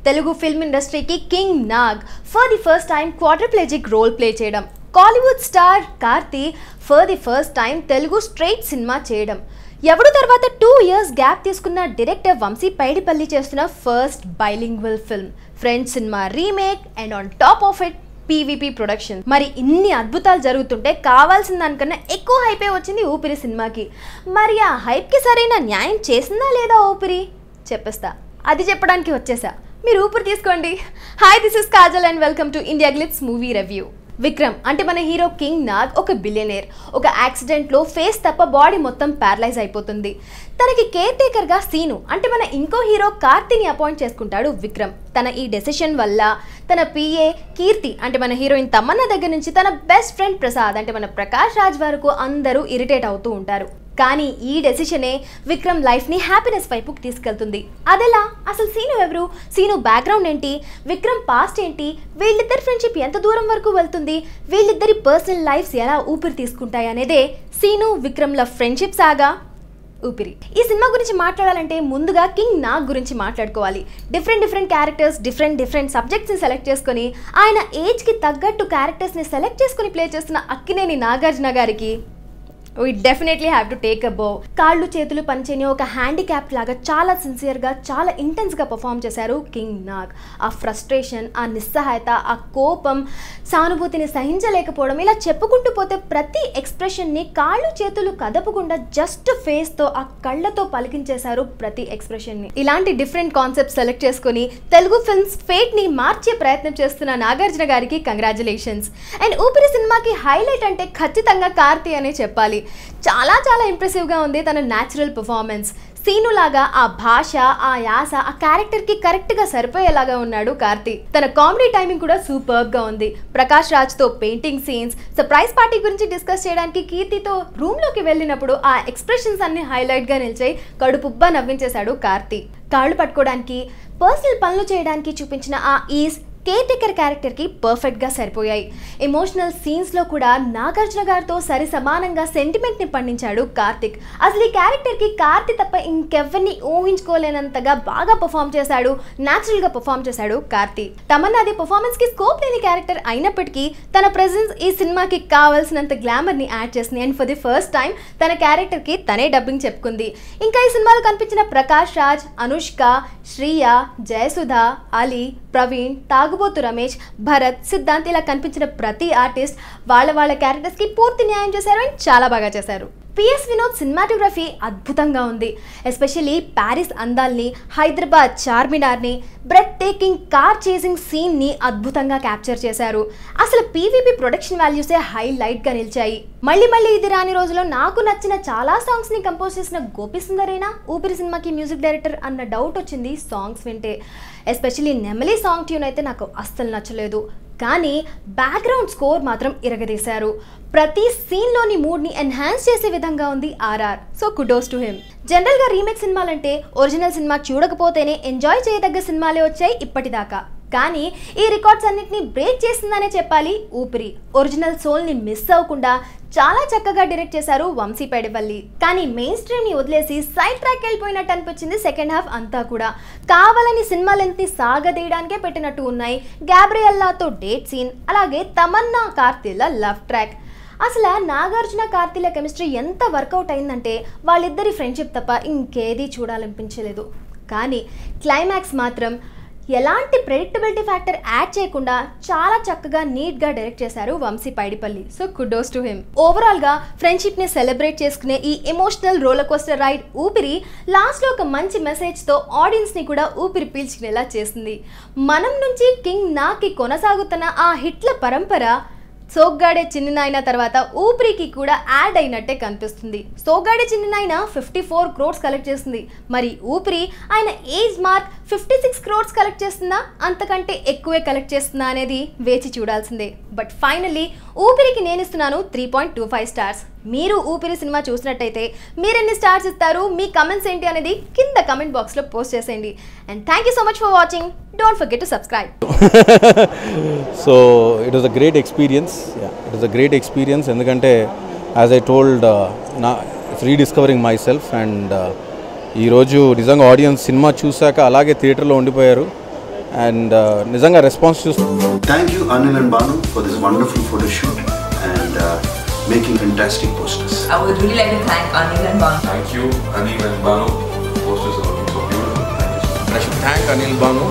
Telugu film ఇండస్ట్రీకి king Nag for the first time quadriplegic role play చేయడం, Kollywood star Karthi for the first time Telugu straight cinema చేయడం, ఎవడు తర్వాత 2 years gap తీసుకున్న director Vamshi Paidipally చేస్తున్న first bilingual film, French cinema remake and on top of it PVP production. మరి ఇన్ని అద్భుతాలు జరుగుతుంటే కావాల్సిన దానికన్నా ఎక్కువ హైపే వచ్చింది ఊపిరి సినిమాకి. మరి ఆ హైప్కి సరైన న్యాయం చేసిందా లేదా ఊపిరి చెప్పేస్తా. అది చెప్పడానికి వచ్చేసా, మీరు ఊపిరి తీసుకోండి. Hi, this is Kajal and welcome to India glitz movie review. Vikram అంటే మన హీరో కింగ్ నాగ్ ఒక బిలియనేర్. ఒక యాక్సిడెంట్లో ఫేస్ తప్ప బాడీ మొత్తం ప్యారలైజ్ అయిపోతుంది. తనకి కేర్ టేకర్గా సీను అంటే మన ఇంకో హీరో కార్తీని అపాయింట్ చేసుకుంటాడు విక్రమ్. తన ఈ డెసిషన్ వల్ల తన పిఏ కీర్తి అంటే మన హీరోయిన్ తమన్నా దగ్గర నుంచి తన బెస్ట్ ఫ్రెండ్ ప్రసాద్ అంటే మన ప్రకాష్ రాజ్ వరకు అందరూ ఇరిటేట్ అవుతూ ఉంటారు. కానీ ఈ డెసిషనే విక్రమ్ లైఫ్ని హ్యాపీనెస్ వైపుకి తీసుకెళ్తుంది. అదెలా? అసలు సీను ఎవరు, సీను బ్యాక్గ్రౌండ్ ఏంటి, విక్రమ్ పాస్ట్ ఏంటి, వీళ్ళిద్దరి ఫ్రెండ్షిప్ ఎంత దూరం వరకు వెళ్తుంది, వీళ్ళిద్దరి పర్సనల్ లైఫ్స్ ఎలా ఊపిరి తీసుకుంటాయి అనేదే సీను విక్రమ్ల ఫ్రెండ్షిప్ సాగా ఊపిరి. ఈ సినిమా గురించి మాట్లాడాలంటే ముందుగా కింగ్ నాగ్ గురించి మాట్లాడుకోవాలి. డిఫరెంట్ క్యారెక్టర్స్, డిఫరెంట్ సబ్జెక్ట్స్ని సెలెక్ట్ చేసుకొని ఆయన ఏజ్కి తగ్గట్టు క్యారెక్టర్స్ని సెలెక్ట్ చేసుకుని ప్లే చేస్తున్న అక్కినేని నాగార్జున గారికి we definitely have to take a bow. కాళ్ళు చేతులు పనిచేయని ఒక హ్యాండిక్యాప్ లాగా చాలా సిన్సియర్గా చాలా ఇంటెన్స్గా పర్ఫామ్ చేశారు కింగ్ నాగ్. ఆ ఫ్రస్ట్రేషన్, ఆ నిస్సహాయత, ఆ కోపం, సానుభూతిని సహించలేకపోవడం, ఇలా చెప్పుకుంటూ పోతే ప్రతి ఎక్స్ప్రెషన్ని కాళ్ళు చేతులు కదపకుండా జస్ట్ ఫేస్తో ఆ కళ్ళతో పలికించేశారు ప్రతి ఎక్స్ప్రెషన్ని. ఇలాంటి డిఫరెంట్ కాన్సెప్ట్ సెలెక్ట్ చేసుకుని తెలుగు ఫిల్మ్స్ ఫేట్ని మార్చే ప్రయత్నం చేస్తున్న నాగార్జున గారికి కంగ్రాచులేషన్స్. అండ్ ఊపిరి సినిమాకి హైలైట్ అంటే ఖచ్చితంగా కార్తీ అనే చెప్పాలి. చాలా ఇంప్రెసివ్గా ఉంది తన న్యాచురల్ పర్ఫార్మెన్స్. సీనులాగా ఆ భాష, ఆ యాస, ఆ క్యారెక్టర్కి కరెక్ట్గా సరిపోయేలాగా ఉన్నాడు కార్తీ. తన కామెడీ టైమింగ్ కూడా సూపర్గా ఉంది. ప్రకాష్ రాజ్తో పెయింటింగ్ సీన్స్, సర్ప్రైజ్ పార్టీ గురించి డిస్కస్ చేయడానికి కీర్తితో రూమ్లోకి వెళ్ళినప్పుడు ఆ ఎక్స్ప్రెషన్స్ అన్ని హైలైట్గా నిలిచాయి. కడుపుబ్బా నవ్వించేశాడు కార్తీ. కాళ్ళు పట్టుకోవడానికి, పర్సనల్ పనులు చేయడానికి చూపించిన ఆ ఈజ్ కేర్ టేకర్ క్యారెక్టర్కి పర్ఫెక్ట్గా సరిపోయాయి. ఎమోషనల్ సీన్స్లో కూడా నాగార్జున గారితో సరి సమానంగా సెంటిమెంట్ని పండించాడు కార్తిక్. అసలు ఈ క్యారెక్టర్కి కార్తి తప్ప ఇంకెవ్వరిని ఊహించుకోలేనంతగా బాగా పర్ఫామ్ చేశాడు, న్యాచురల్గా పర్ఫామ్ చేశాడు కార్తి. తమన్నాది పర్ఫార్మెన్స్కి స్కోప్ లేని క్యారెక్టర్ అయినప్పటికీ తన ప్రెజెన్స్ ఈ సినిమాకి కావాల్సినంత గ్లామర్ని యాడ్ చేసింది. And for the first time తన క్యారెక్టర్కి తనే డబ్బింగ్ చెప్పుకుంది. ఇంకా ఈ సినిమాలో కనిపించిన ప్రకాష్ రాజ్, అనుష్క, శ్రీయ, జయసుధ, అలీ, ప్రవీణ్, తాగుబోతు రమేష్, భరత్, సిద్ధాంత్ ఇలా కనిపించిన ప్రతి ఆర్టిస్ట్ వాళ్ళ క్యారెక్టర్స్కి పూర్తి న్యాయం చేశారు అండ్ చాలా బాగా చేశారు. పిఎస్ వినోద్ సినిమాటోగ్రఫీ అద్భుతంగా ఉంది. ఎస్పెషల్లీ ప్యారిస్ అందాల్ని, హైదరాబాద్ చార్మినార్ని, బ్రెత్ టేకింగ్ కార్ చేసింగ్ సీన్ని అద్భుతంగా క్యాప్చర్ చేశారు. అసలు పీవీపీ ప్రొడక్షన్ వాల్యూసే హైలైట్గా నిలిచాయి. మళ్ళీ ఇది రాని రోజులో నాకు నచ్చిన చాలా సాంగ్స్ని కంపోజ్ చేసిన గోపి సుందరేనా ఊపిరి సినిమాకి మ్యూజిక్ డైరెక్టర్ అన్న డౌట్ వచ్చింది సాంగ్స్ వింటే. ఎస్పెషల్లీ నెమలి సాంగ్ ట్యూన్ అయితే నాకు అస్సలు నచ్చలేదు. కానీ బ్యాక్గ్రౌండ్ స్కోర్ మాత్రం ఇరగదీశారు. ప్రతి సీన్లోని మూడ్ని ఎన్హాన్స్ చేసే విధంగా ఉంది R R. So kudos to him. జనరల్గా రీమేక్ సినిమాలంటే ఒరిజినల్ సినిమా చూడకపోతేనే ఎంజాయ్ చేయదగ్గ సినిమాలే వచ్చాయి ఇప్పటిదాకా. కానీ ఈ రికార్డ్స్ అన్నిటిని బ్రేక్ చేసిందనే చెప్పాలి ఊపిరి. ఒరిజినల్ సోల్ని మిస్ అవ్వకుండా చాలా చక్కగా డైరెక్ట్ చేశారు వంశీ పైడిపల్లి. కానీ మెయిన్ స్ట్రీమ్ని వదిలేసి సైడ్ ట్రాక్ వెళ్ళిపోయినట్టు అనిపించింది సెకండ్ హాఫ్ అంతా కూడా. కావాలని సినిమా లెంత్ని సాగదీయడానికే పెట్టినట్టు ఉన్నాయి. గ్యాబ్రియల్లాతో డేట్ సీన్, అలాగే తమన్నా కార్తీల లవ్ ట్రాక్. అసలు నాగార్జున కార్తీల కెమిస్ట్రీ ఎంత వర్కౌట్ అయిందంటే వాళ్ళిద్దరి ఫ్రెండ్షిప్ తప్ప ఇంకేదీ చూడాలనిపించలేదు. కానీ క్లైమాక్స్ మాత్రం ఎలాంటి ప్రెడిక్టబిలిటీ ఫ్యాక్టర్ యాడ్ చేయకుండా చాలా చక్కగా నీట్గా డైరెక్ట్ చేశారు Vamshi Paidipally. So kudos to him. ఓవరాల్గా ఫ్రెండ్షిప్ని సెలబ్రేట్ చేసుకునే ఈ ఎమోషనల్ రోలర్ కోస్టర్ రైడ్ ఊపిరి లాస్ట్లో ఒక మంచి మెసేజ్తో ఆడియన్స్ని కూడా ఊపిరి పీల్చుకునేలా చేసింది. మనం నుంచి కింగ్ నాగ్కి కొనసాగుతున్న ఆ హిట్ల పరంపర సోగ్గాడే చిన్ని నాయన తర్వాత ఊపిరికి కూడా యాడ్ అయినట్టే కనిపిస్తుంది. సోగ్గాడే చిన్ని నాయన 54 crores కలెక్ట్ చేస్తుంది. మరి ఊపిరి ఆయన ఏజ్ మార్క్ 56 crores కలెక్ట్ చేస్తుందా, అంతకంటే ఎక్కువే కలెక్ట్ చేస్తుందా అనేది వేచి చూడాల్సిందే. బట్ ఫైనల్లీ ఊపిరికి నేను ఇస్తున్నాను 3.25 stars. మీరు ఊపిరి సినిమా చూసినట్టయితే మీరెన్ని స్టార్స్ ఇస్తారు, మీ కమెంట్స్ ఏంటి అనేది కింద కమెంట్ బాక్స్లో పోస్ట్ చేసేయండి. And thank you so much for watching. Don't forget to subscribe. So it was a great experience. It was a great experience ఎందుకంటే as I told rediscovering myself and ఈరోజు నిజంగా audience cinema చూసాక అలాగే థియేటర్లో ఉండిపోయారు. And నిజంగా response చూస్తే Thank you, Anil and Banu, for this wonderful photo shoot and making fantastic posters. I would really like to thank Anil and Banu. Thank you, Anil and Banu. The posters are looking so beautiful. Thank you so much. I should thank Anil Banu.